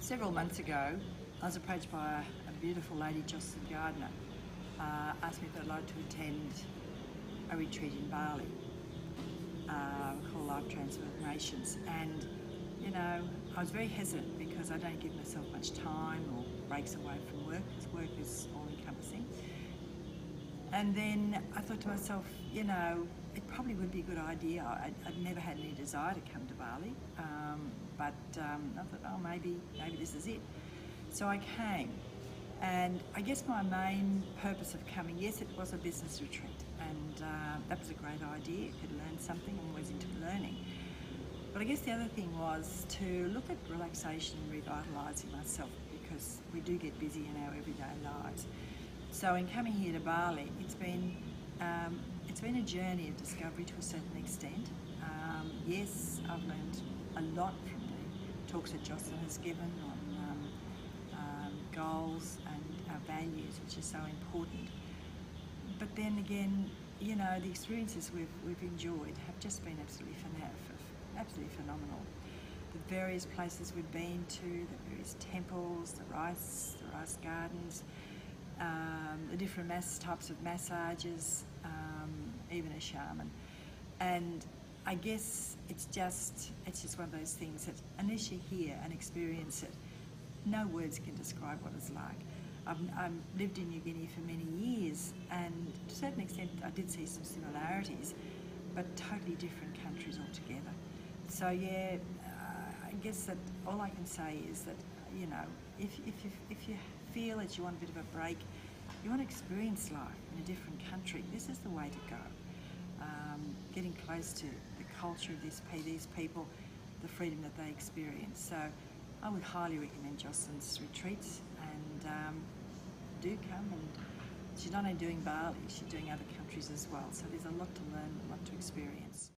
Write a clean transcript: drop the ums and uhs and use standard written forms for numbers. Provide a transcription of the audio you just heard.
Several months ago, I was approached by a beautiful lady, Joslyn gardener, asked me if I'd like to attend a retreat in Bali called Life Transformations. And, you know, I was very hesitant because I don't give myself much time or breaks away from work, because work is all-encompassing. And then I thought to myself, you know, it probably would be a good idea. I'd never had any desire to come to Bali, but I thought, oh, maybe this is it. So I came, and I guess my main purpose of coming, yes, it was a business retreat, and that was a great idea. You could learn something. I'm always into learning. But I guess the other thing was to look at relaxation and revitalising myself, because we do get busy in our everyday lives. So in coming here to Bali, it's been a journey of discovery to a certain extent. Yes, I've learned a lot from the talks that Joslyn has given on goals and our values, which is so important. But then again, you know, the experiences we've enjoyed have just been absolutely phenomenal. The various places we've been to, the various temples, the rice gardens, the different types of massages, even a shaman. And I guess it's just one of those things that unless you're here and experience it, no words can describe what it's like. I've lived in New Guinea for many years, and to a certain extent I did see some similarities, but totally different countries altogether. So yeah, I guess that all I can say is that, you know, if you feel that you want a bit of a break, you want to experience life in a different country, this is the way to go. Getting close to the culture of these people, the freedom that they experience. So I would highly recommend Joslyn's retreats, and do come. And she's not only doing Bali, she's doing other countries as well. So there's a lot to learn, a lot to experience.